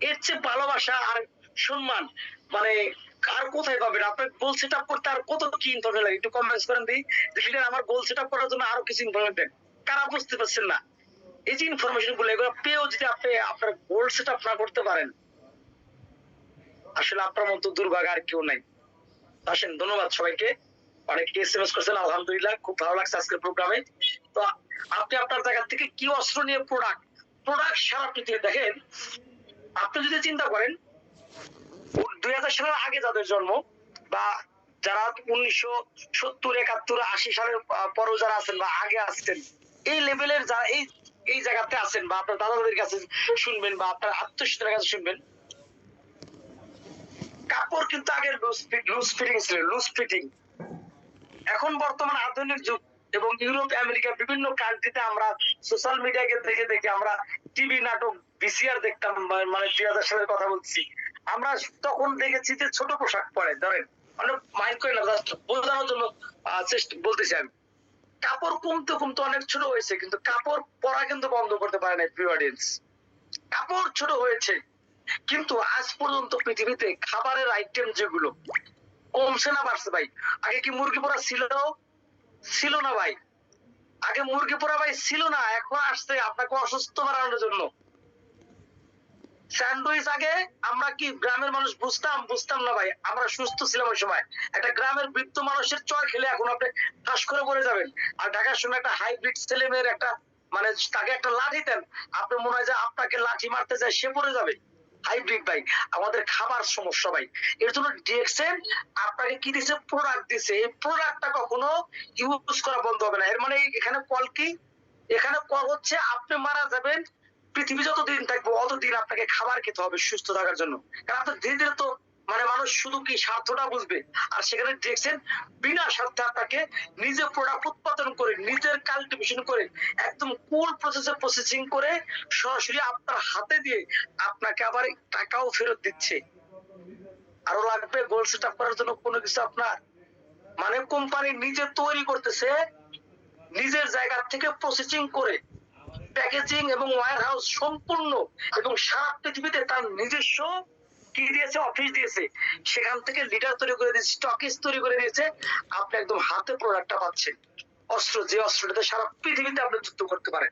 এর চেয়ে ভালোবাসা আর সম্মান মানে আর কোথায় পাবেন? আপনার গোল সেট আপ করতে আর কত কি ইনফরমেশন লাগে? একটু কমেন্টস করেন দিই যে লিডার আমার গোল সেট আপ করার জন্য আরো কিছু ইনফরমেশন দেন। কারা বুঝতে পারছেন না? এই যে ইনফরমেশন গুলো, এগুলো পেয়েও যদি আপনি আপনার গোল সেট আপ না করতে পারেন, আসলে আপনার মতো দুর্ভাগ্য আর কেউ নাই। আসেন, ধন্যবাদ সবাইকে। অনেকে এসএমএস করছেন, আলহামদুলিল্লাহ খুব ভালো লাগছে আজকের প্রোগ্রামে। তো আপনি আপনার জায়গা থেকে কি অস্ত্র নিয়ে প্রোডাক্ট প্রোডাক্ট সারা পৃথিবী দেখেন। আপনি যদি চিন্তা করেন 2000 সালের আগে যাদের জন্ম, বা যারা 1970, 71, 80 সালের পরেও যারা আছেন বা আগে আসছেন, এই লেভেলের যারা এই এই জায়গাতে আছেন, বা আপনার দাদাদের কাছে শুনবেন বা আপনার আত্মীয়স্বজনের কাছে শুনবেন, কাপড় কিন্তু আগে লুজ ফিটিং ছিল, লুজ ফিটিং। এখন বর্তমান আধুনিক যুগ এবং ইউরোপ আমেরিকা বিভিন্ন কান্ট্রিতে আমরা সোশ্যাল মিডিয়াকে দেখে দেখে আমরা টিভি নাটক ভিসিআর দেখতাম, মানে 2000 সালের কথা বলছি। আমরা তখন দেখেছি যে ছোট পোশাক পরে, ধরেন অনেক মাইন্ড করে না, জাস্ট বোঝানোর জন্য চেষ্টা বলতেছি আমি। কাপড় কমতে কমতে অনেক ছোট হয়েছে, কিন্তু কাপড় পরা কিন্তু বন্ধ করতে পারে না প্রিয় অডিয়েন্স। কাপড় ছোট হয়েছে, কিন্তু আজ পর্যন্ত পৃথিবীতে খাবারের আইটেম যেগুলো কমছে না বাড়ছে ভাই? আগে কি মুরগি পোড়া ছিল? ছিল না ভাই। আগে মুরগি পোড়া ভাই ছিল না, এখন আসছে আপনাকে অসুস্থ বাড়ানোর জন্য। স্যান্ডউইচ আগে আমরা কি গ্রামের মানুষ বুঝতাম না ভাই, আমরা সুস্থ ছিলাম ওই সময়। একটা গ্রামের বৃদ্ধ মানুষের চয় খেলে এখন আপনি ঠাস করে পড়ে যাবেন। আর ঢাকার সময় একটা হাইব্রিড ছেলে মেয়ের একটা মানে তাকে একটা লাঠি দেন, আপনার মনে হয় যে আপনাকে লাঠি মারতে যায়, সে পড়ে যাবে। হাইব্রিড ভাই, আমাদের খাবার সমস্যা ভাই। এর জন্য ডিএক্সএন আপনাকে কি দিছে? প্রোডাক্ট দিছে। এই প্রোডাক্টটা কখনো ইউজ করা বন্ধ হবে না। এর মানে এখানে কল কি? এখানে কল হচ্ছে আপনি মারা যাবেন, পৃথিবী যতদিন থাকবে অতদিন আপনাকে খাবার খেতে হবে সুস্থ থাকার জন্য। কারণ আপনার ধীরে ধীরে তো মানে মানুষ শুধু কি স্বার্থটা বুঝবে, আর সেখানে দেখছেন বিনা স্বার্থে আপনাকে নিজে প্রোডাক্ট উৎপাদন করে, নিজের কাল্টিভেশন করে, একদম কুল প্রসেসে প্রসেসিং করে সরাসরি আপনার হাতে দিয়ে আপনাকে আবার টাকাও ফেরত দিচ্ছে। আরো লাগবে গোল সেট আপ করার জন্য কোনো কিছু আপনার, মানে কোম্পানি নিজে তৈরি করতেছে, নিজের জায়গা থেকে প্রসেসিং করে প্যাকেজিং এবং ওয়্যার হাউস সম্পূর্ণ, এবং সারা পৃথিবীতে তার নিজস্ব কি দিয়েছে? অফিস দিয়েছে। সেখান থেকে লিডার তৈরি করে দিয়েছে, স্টকিস তৈরি করে দিয়েছে। আপনি একদম হাতে প্রোডাক্টটা পাচ্ছেন, অস্ত্র, যে অস্ত্রটাতে সারা পৃথিবীতে আপনি যুদ্ধ করতে পারেন।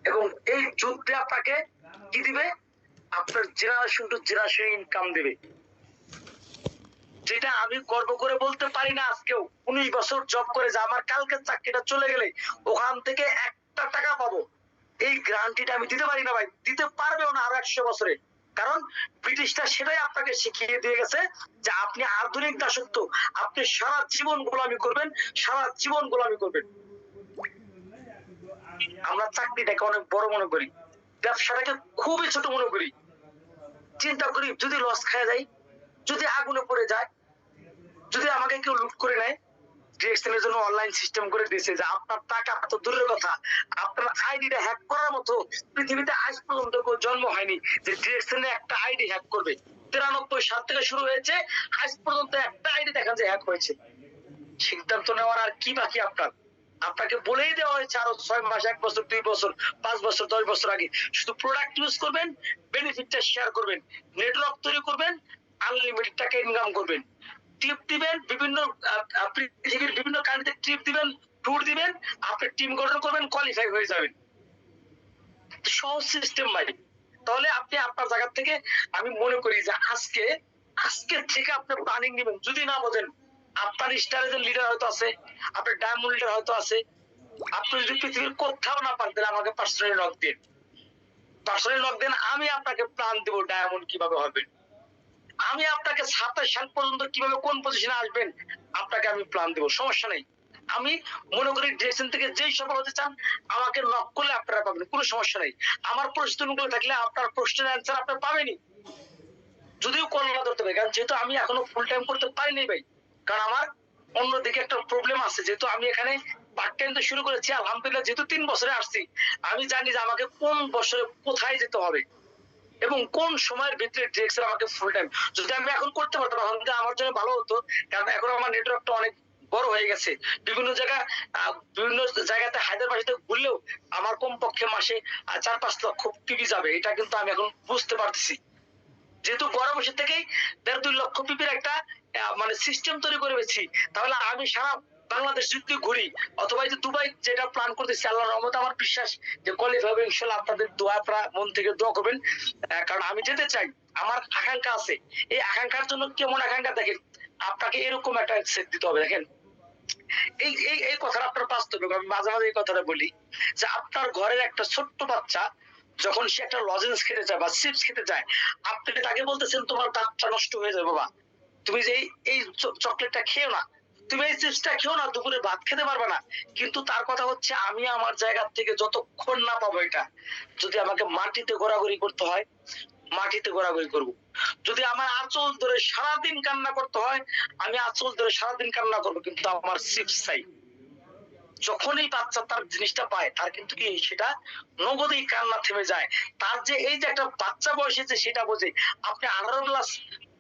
এবং এই যুদ্ধে আপনাকে কি দিবে? আপনার জেনারেশন টু জেনারেশন ইনকাম দিবে, যেটা আমি গর্ব করে বলতে পারি না আজকেও। 19 বছর জব করে যে আমার কালকে চাকরিটা চলে গেলে ওখান থেকে একটা টাকা পাবো, এই গ্যারান্টিটা আমি দিতে পারি না ভাই, দিতে পারবেও না আরো 100 বছরে। কারণ ব্রিটিশরা সেটাই আপনাকে শিখিয়ে দিয়ে গেছে যে আপনি আধুনিক দাসত্ব, আপনি সারা জীবন গোলামি করবেন, সারা জীবন গোলামি করবেন। আমরা চাকরিটাকে অনেক বড় মনে করি, ব্যবসাটাকে খুবই ছোট মনে করি। চিন্তা করি যদি লস খায় যায়, যদি আগুনে পড়ে যায়, যদি আমাকে কেউ লুট করে নেয়। ডিএক্সএল এর জন্য অনলাইন সিস্টেম করে দিয়েছে যে আপনার টাকা তো দূরের কথা, আপনার আইডিটা হ্যাক করার মতো পৃথিবীতে আজ পর্যন্ত কেউ জন্ম হয়নি যে ডিএক্সএল একটা আইডি হ্যাক করবে। 93 সাল থেকে শুরু হয়েছে, আজ পর্যন্ত একটা আইডি দেখা যায় হ্যাক হয়েছে। সিদ্ধান্ত নেওয়ার আর কি বাকি আপনার? আপনাকে বলেই দেওয়া হয়েছে আরো 6 মাস, 1 বছর, 2 বছর, 5 বছর, 10 বছর আগে শুধু প্রোডাক্ট ইউজ করবেন, বেনিফিটটা শেয়ার করবেন, নেটওয়ার্ক তৈরি করবেন, আনলিমিটেড টাকা ইনকাম করবেন, টিপ দিবেন, বিভিন্ন পৃথিবীর বিভিন্ন কান্ট্রিতে টিপ দিবেন, ট্যুর দিবেন, আপনি টিম গঠন করবেন, কোয়ালিফাই হয়ে যাবেন। সহজ সিস্টেম ভাই। তাহলে আপনি আপনার জায়গা থেকে আমি মনে করি যে আজকে থেকে আপনি প্ল্যানিং নেবেন। যদি না বোঝেন, আপনার স্টারের লিডার হয়তো আছে, আপনার ডায়মন্ড লিডার হয়তো আছে, আপনি যদি পৃথিবীর কোথাও না পারেন তাহলে আমাকে পার্সোনালি নক দিন, পার্সোনালি নক দেন, আমি আপনাকে প্ল্যান দেবো ডায়মন্ড কিভাবে হবে। আমি আপনাকে 27 সাল পর্যন্ত কিভাবে কোন পজিশনে আসবেন আপনাকে আমি প্ল্যান দেবো, সমস্যা নেই। আমি মনে করি ডিরেকশন থেকে যেই সফল হতে চান আমাকে নক করলে আপনারা পাবেন, কোনো সমস্যা নেই। আমার প্রশ্নগুলো থাকলে আপনার প্রশ্নের অ্যান্সার আপনি পাবেনই, যদিও কল না ধরতে হবে, কারণ যেহেতু আমি এখনো ফুল টাইম করতে পারিনি ভাই, কারণ আমার অন্যদিকে একটা প্রবলেম আছে। যেহেতু আমি এখানে পার্ট টাইম তো শুরু করেছি, আলহামদুলিল্লাহ যেহেতু 3 বছরে আসছি, আমি জানি যে আমাকে কোন বছরে কোথায় যেতে হবে এবং কোন সময়ের ভিতরে ডিরেকশন আমাকে ফুল টাইম। যদি আমি এখন করতে পারতাম তাহলে আমার জন্য ভালো হতো, কারণ এখন আমার নেটওয়ার্কটা অনেক বড় হয়ে গেছে। বিভিন্ন জায়গাতে হায়দ্রাবাদে ঘুরলেও আমার কমপক্ষে মাসে 4-5 লক্ষ পিপি যাবে, এটা কিন্তু আমি এখন বুঝতে পারতেছি। যেহেতু ঘরে বসে থেকেই 1.5-2 লক্ষ পিপির একটা মানে সিস্টেম তৈরি করে পেয়েছি, তাহলে আমি সারা বাংলাদেশ যদি ঘুরি অথবা যে দুবাই যেটা প্ল্যান করতেছি, আল্লাহর রহমতে আমার বিশ্বাস যে কোয়ালিফাই হবে ইনশাআল্লাহ। আপনাদের দোয়া, আপনারা মন থেকে দোয়া করবেন, কারণ আমি যেতে চাই, আমার আকাঙ্ক্ষা আছে। এই আকাঙ্ক্ষার জন্য কেমন আকাঙ্ক্ষা দেখেন, আপনাকে এরকম একটা সেট দিতে হবে। দেখেন এই এই এই কথাটা আপনার বাস্তবিক, আমি মাঝে মাঝে এই কথাটা বলি যে আপনার ঘরের একটা ছোট্ট বাচ্চা যখন সে একটা লজেন্স খেতে যায় বা চিপস খেতে যায়, আপনি তাকে বলতেছেন তোমার দাঁতটা নষ্ট হয়ে যাবে বাবা, তুমি যে এই চকলেটটা খেও না, তুমি এই চিপসটা খেও না, দুপুরে ভাত খেতে পারবে না। কিন্তু তার কথা হচ্ছে আমি আমার জায়গা থেকে যতক্ষণ না পাবো এটা, যদি আমাকে মাটিতে ঘোরাঘুরি করতে হয় মাটিতে ঘোরাঘুরি করব, যদি আমার আঁচল ধরে সারাদিন কান্না করতে হয় আমি আঁচল ধরে সারাদিন কান্না করবো, কিন্তু আমার চিপস চাই। যখনই বাচ্চা তার জিনিসটা পায় তার কিন্তু কি সেটা নগদেই কান্না থেমে যায়। তার যে এই যে একটা বাচ্চা বয়স হয়েছে সেটা বোঝে। আপনি 18+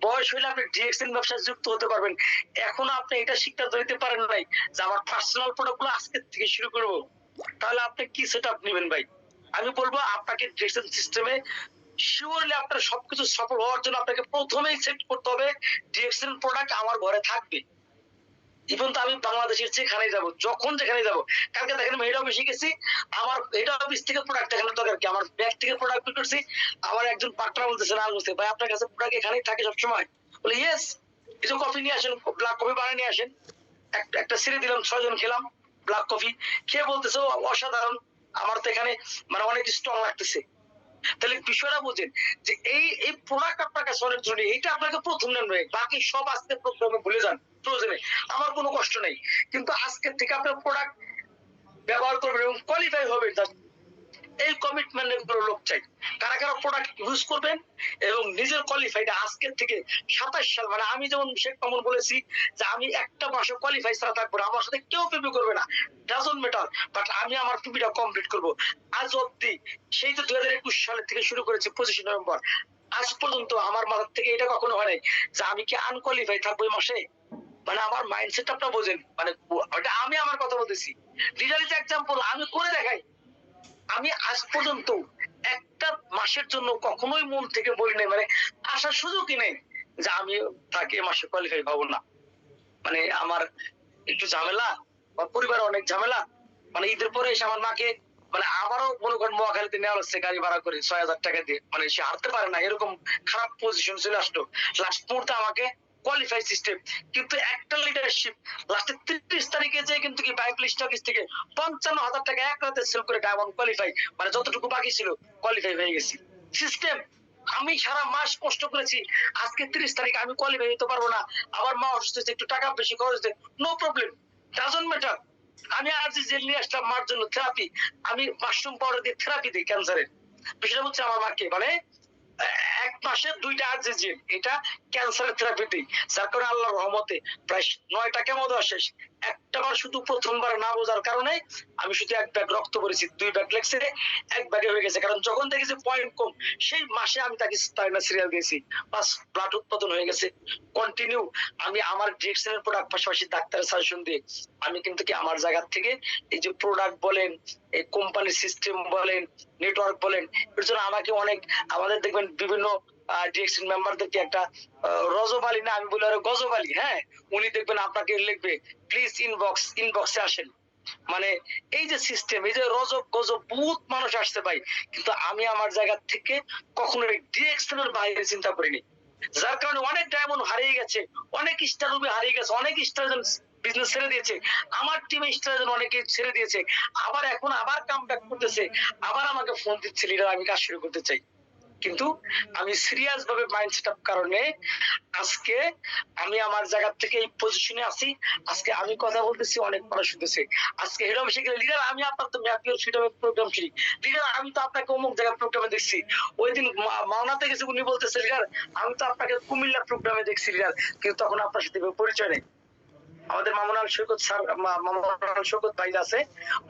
বয়স হইলে আপনি ডিএক্সএন ব্যবসায় যুক্ত হতে পারবেন, এখনো আপনি এটা সিদ্ধান্ত নিতে পারেন নাই যে আমার পার্সোনাল প্রোডাক্ট গুলো আজকে থেকে শুরু করবো, তাহলে আপনি কি সেট আপ নেবেন ভাই? আমি বলবো আপনাকে ডিরেকশন সিস্টেমে শিওরলি আপনার সবকিছু সফল হওয়ার জন্য আপনাকে প্রথমেই সেট করতে হবে ডিরেকশন প্রোডাক্ট আমার ঘরে থাকবে। ইভেন তো আমি বাংলাদেশের যেখানে যাব, যখন যেখানে যাব, কালকে দেখেন আমি হেড অফিসে গেছি, আমার হেড অফিস থেকে প্রোডাক্ট দেখানোর দরকার কি, আমার ব্যাগ থেকে প্রোডাক্ট বের করছি, আমার একজন পার্টনার বলতেছে না বলছে ভাই আপনার কাছে প্রোডাক্ট এখানেই থাকে সবসময়, বলে ইয়েস, কিছু কফি নিয়ে আসেন, ব্ল্যাক কফি বানিয়ে নিয়ে আসেন। একটা সিঁড়ি দিলাম, 6 জন খেলাম ব্ল্যাক কফি, খেয়ে বলতেছে অসাধারণ, আমার তো এখানে মানে অনেক স্ট্রং লাগতেছে। তাহলে বিষয়টা বুঝেন যে এই এই প্রোডাক্ট আপনার কাছে অনেক জরুরি, এটা আপনাকে প্রথম নেন, বাকি সব আজকে প্রথমে ভুলে যান প্রয়োজনে, আমার কোনো কষ্ট নেই। কিন্তু আজকে থেকে আপনার প্রোডাক্ট ব্যবহার করবেন এবং কোয়ালিফাই হবেন, এই কমিটমেন্ট লোক চাই। কারা কারা প্রোডাক্ট ইউজ করবেন এবং নিজের কোয়ালিফাইটা আজকের থেকে 27 সাল, মানে আমি যেমন শেখ মামুন বলেছি যে আমি একটা মাসে কোয়ালিফাই ছাড়া থাকবো না, আমার সাথে কেউ পিপি করবে না, ডাজন্ট ম্যাটার, বাট আমি আমার পিপিটা কমপ্লিট করবো। আজ অব্দি সেই তো 2021 সালের থেকে শুরু করেছি 25 নভেম্বর, আজ পর্যন্ত আমার মাথার থেকে এটা কখনো হয় নাই যে আমি কি আনকোয়ালিফাই থাকবো এই মাসে। মানে আমার মাইন্ডসেট আপনারা বোঝেন, মানে ওটা আমি আমার কথা বলতেছি, লিডারিজ এক্সাম্পল আমি করে দেখাই। আমি আজ পর্যন্ত একটা মাসের জন্য কখনোই মন থেকে বলি নাই, মানে আসার সুযোগই নেই যে আমি থাকি মাসে কোয়ালিফাই হবো না। মানে আমার একটু ঝামেলা, আমার পরিবারে অনেক ঝামেলা, মানে ঈদের পরে এসে আমার মাকে মানে আবারও মনে করেন মহাখালীতে নেওয়া হচ্ছে গাড়ি ভাড়া করে 6,000 টাকা দিয়ে, মানে সে হারতে পারে না, এরকম খারাপ পজিশন চলে আসলো। লাস্ট মুহূর্তে আমাকে কোয়ালিফাই সিস্টেম, কিন্তু একটা লিডারশিপ লাস্টে 30 তারিখে যে কিন্তু কি বাইবেল স্টক থেকে 55,000 টাকা এক রাতে সেল করে ডায়মন্ড কোয়ালিফাই, মানে যতটুকু বাকি ছিল কোয়ালিফাই হয়ে গেছি। সিস্টেম। আমি সারা মাস কষ্ট করেছি, আজকে 30 তারিখ আমি কোয়ালিফাই হতে পারবো না, আমার মা অসুস্থ হচ্ছে, একটু টাকা বেশি খরচ হচ্ছে, নো প্রবলেম, ডাজন্ট ম্যাটার। আমি আজ জেল নিয়ে আসলাম মার জন্য থেরাপি, আমি মাশরুম পাউডার দিয়ে থেরাপি দিই ক্যান্সারের। বিষয়টা হচ্ছে আমার মাকে, মানে এক মাসে 2টা আরজিজিএম, এটা ক্যান্সারের থেরাপি দিই, যার কারণে আল্লাহর রহমতে প্রায় 9টা কেমো দেওয়া শেষ। একটা বার শুধু প্রথমবার না বোঝার কারণে আমি শুধু 1 ব্যাগ রক্ত পড়েছি, 2 ব্যাগ লেগছে, 1 ব্যাগে হয়ে গেছে, কারণ যখন দেখেছি পয়েন্ট কম সেই মাসে আমি তাকে সিরিয়াল দিয়েছি, বাস ব্লাড উৎপাদন হয়ে গেছে কন্টিনিউ। আমি আমার ডিরেকশনের প্রোডাক্ট পাশাপাশি ডাক্তারের সাজেশন দিয়ে আমি কিন্তু কি আমার জায়গা থেকে এই যে প্রোডাক্ট বলেন, এই কোম্পানির সিস্টেম বলেন, নেটওয়ার্ক বলেন, এর জন্য আমাকে অনেক, আমাদের দেখবেন বিভিন্ন ডিরেকশন মেম্বারদেরকে একটা রজব আলী, না আমি বলি আরে গজব আলী, হ্যাঁ, উনি দেখবেন আপনাকে লিখবে প্লিজ ইনবক্সে আসেন। মানে এই যে সিস্টেম, এই যে রজব গজব বহুত মানুষ আসতে পাই, কিন্তু আমি আমার জায়গা থেকে কখনো ডিরেকশনের বাইরে চিন্তা করিনি, যার কারণে অনেক ডায়মন্ড হারিয়ে গেছে, অনেক স্টার রুবি হারিয়ে গেছে, অনেক স্টার বিজনেস ছেড়ে দিয়েছে, আমার টিমে স্টার অনেকে ছেড়ে দিয়েছে, আবার এখন আবার কাম ব্যাক করতেছে, আবার আমাকে ফোন দিচ্ছে লিডার আমি কাজ শুরু করতে চাই। কিন্তু আমি সিরিয়াস ভাবে মাইন্ড সেট আপ কারণে আজকে আমি আমার জায়গা থেকে এই পজিশনে আছি, আজকে আমি কথা বলতেছি, অনেক মানুষ শুনতেছে। আজকে হেড অফিসে গেলে লিডার আমি আপনার তো ম্যাপিয়ার ফ্রিডমের প্রোগ্রাম শুনি, লিডার আমি তো আপনাকে অমুক জায়গায় প্রোগ্রামে দেখছি, ওই দিন মাওনাতে গেছে উনি বলতেছে লিডার আমি তো আপনাকে কুমিল্লা প্রোগ্রামে দেখছি লিডার, কিন্তু তখন আপনার সাথে পরিচয় নেই। আমাদের মামুনাল সৈকত স্যার, মামুনাল সৈকত ভাই আছে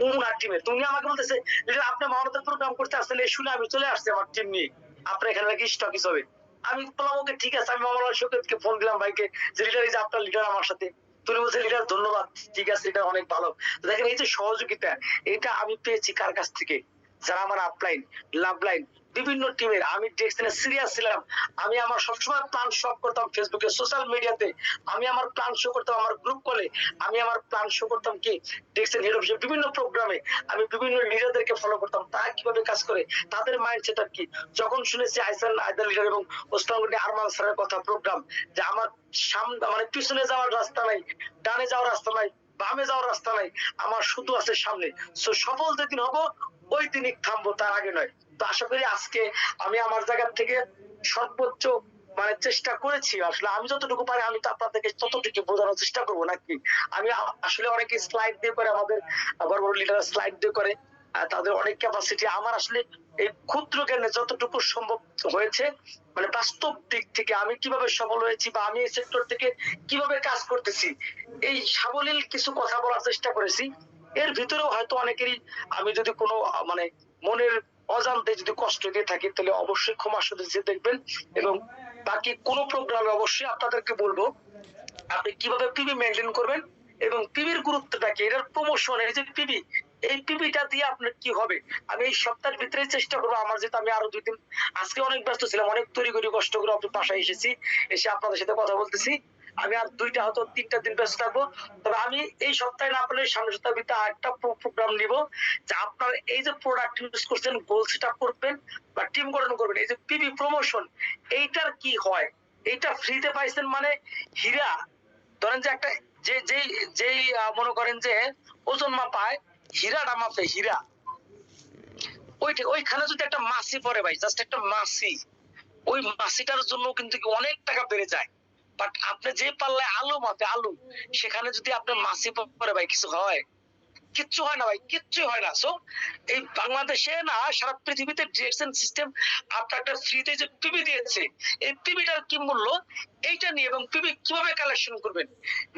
উনার টিমে, তুমি আমাকে বলতেছে লিডার আপনি মাওনাতের প্রোগ্রাম করতে আসছেন, এই শুনে আমি চলে আসছি আমার টিম নিয়ে, আপনার এখানে নাকি স্টকিস হবে। আমি বললাম ওকে ঠিক আছে, আমি মামুনাল সৈকতকে ফোন দিলাম ভাইকে যে লিডার এই যে আপনার লিডার আমার সাথে, তুমি বলছে লিডার ধন্যবাদ, ঠিক আছে লিডার অনেক ভালো। দেখেন এই যে সহযোগিতা, এটা আমি পেয়েছি কার কাছ থেকে, যারা আমার আপলাইন লাভ লাইন বিভিন্ন টিমের, আমি ডিরেকশনে সিরিয়াস ছিলাম, আমি আমার সবসময় প্ল্যান শো করতাম ফেসবুকে সোশ্যাল মিডিয়াতে, আমি আমার প্ল্যান শো করতাম আমার গ্রুপ কলে, আমি আমার প্ল্যান শো করতাম কি ডিরেকশন হেড অফিসে বিভিন্ন প্রোগ্রামে, আমি বিভিন্ন লিডারদেরকে ফলো করতাম তারা কিভাবে কাজ করে, তাদের মাইন্ডসেট কি। যখন শুনেছি আইসান আইদার লিডার এবং ওসমানী আরমান স্যারের কথা প্রোগ্রাম, যে আমার সামনে মানে পিছনে যাওয়ার রাস্তা নাই, ডানে যাওয়ার রাস্তা নাই, বামে যাওয়ার রাস্তা নাই, আমার শুধু আছে সামনে, সো সফল যেদিন হবো ওই দিনই থামবো, তার আগে নয়। তো আশা করি আজকে আমি আমার জায়গা থেকে সর্বোচ্চ মানে চেষ্টা করেছি, আসলে আমি যতটুকু পারি আমি তো আপনাদেরকে ততটুকু বোঝানোর চেষ্টা করবো নাকি। আমি আসলে অনেকে স্লাইড দিয়ে করে, আমাদের বড় বড় লিডার স্লাইড দিয়ে করে, তাদের অনেক ক্যাপাসিটি, আমার আসলে এই ক্ষুদ্র জ্ঞানে যতটুকু সম্ভব হয়েছে, মানে বাস্তব দিক থেকে আমি কিভাবে সফল হয়েছি বা আমি এই সেক্টর থেকে কিভাবে কাজ করতেছি, এই সাবলীল কিছু কথা বলার চেষ্টা করেছি। এর ভিতরেও হয়তো অনেকেরই আমি যদি কোনো মানে মনের অজান্তে যদি কষ্ট দিয়ে থাকি তাহলে অবশ্যই ক্ষমা সুদৃষ্টি দেখবেন। এবং বাকি কোন প্রোগ্রামে অবশ্যই আপনাদেরকে বলবো আপনি কিভাবে পিবি মেনটেন করবেন এবং পিবির গুরুত্বটা কি, এটার প্রমোশন, এই যে পিবি, এই পিবিটা দিয়ে আপনার কি হবে, আমি এই সপ্তাহের ভিতরে চেষ্টা করবো। আমার যেহেতু আমি আরো 2 দিন আজকে অনেক ব্যস্ত ছিলাম, অনেক তৈরি করে কষ্ট করে আপনার বাসায় এসেছি, এসে আপনাদের সাথে কথা বলতেছি, আমি আর 2টা হয়তো 3টা দিন ব্যস্ত থাকবো। তবে আমি এই সপ্তাহে না পারলে সামনের সপ্তাহের ভিতরে আরেকটা প্রোগ্রাম নিব, যে আপনার এই যে প্রোডাক্ট ইউজ করছেন গোল সেট আপ করবেন বা টিম গঠন করবেন, এই যে পিবি প্রমোশন এইটার কি হয়, এইটা ফ্রিতে পাইছেন মানে হীরা। ধরেন যে একটা যে যেই যেই মনে করেন যে ওজন মাপায়, হীরাটা মাপে হীরা, ওইখানে যদি একটা মাছি পড়ে ভাই, জাস্ট একটা মাছি, ওই মাছিটার জন্য কিন্তু অনেক টাকা বেড়ে যায়। বাট আপনি যে পাল্লায় আলু মাপে আলু, সেখানে যদি আপনার মাছি পড়ে ভাই কিছু হয়? কিচ্ছু হয় না ভাই, কিচ্ছু হয় না। সো এই বাংলাদেশে না সারা পৃথিবীতে ডিরেকশন সিস্টেম আপনার একটা ফ্রিতে যে পিবি দিয়েছে, এই পিবিটার কি মূল্য এইটা নিয়ে, এবং পিবি কিভাবে কালেকশন করবেন,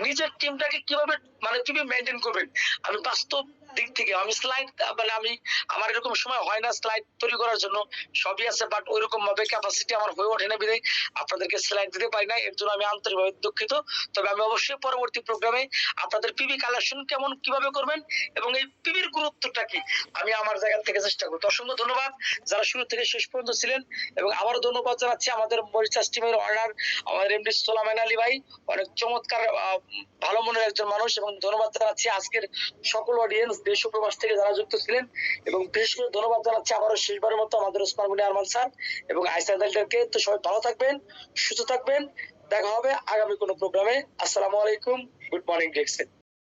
নিজের টিমটাকে কিভাবে মানে পিবি মেনটেন করবেন, আমি বাস্তব দিক থেকে আমি স্লাইড মানে আমি আমার এরকম সময় হয় না স্লাইড তৈরি করার জন্য, সবই আছে বাট ওইরকম ভাবে ক্যাপাসিটি আমার হয়ে ওঠে না বিধায় আপনাদেরকে স্লাইড দিতে পারি না, এর জন্য আমি আন্তরিকভাবে দুঃখিত। তবে আমি অবশ্যই পরবর্তী প্রোগ্রামে আপনাদের পিবি কালেকশন কেমন কিভাবে করবেন এবং এই পিবির গুরুত্বটা কি আমি আমার জায়গা থেকে চেষ্টা করব। অসংখ্য ধন্যবাদ যারা শুরু থেকে শেষ পর্যন্ত ছিলেন, এবং আবারও ধন্যবাদ জানাচ্ছি আমাদের মরিচাস টিমের অনার আমাদের এমডি সোলাইমান আলী ভাই, অনেক চমৎকার ভালো মনের একজন মানুষ। এবং ধন্যবাদ জানাচ্ছি আজকের সকল অডিয়েন্স দেশ ও প্রবাস থেকে যারা যুক্ত ছিলেন, এবং বিশেষ করে ধন্যবাদ জানাচ্ছি আবারও শেষবারের মতো আমাদের ওসমান গনি আরমান স্যার এবং আইসা আদালটাকে। তো সবাই ভালো থাকবেন, সুস্থ থাকবেন, দেখা হবে আগামী কোনো প্রোগ্রামে। আসসালামু আলাইকুম, গুড মর্নিং ডেক্সে।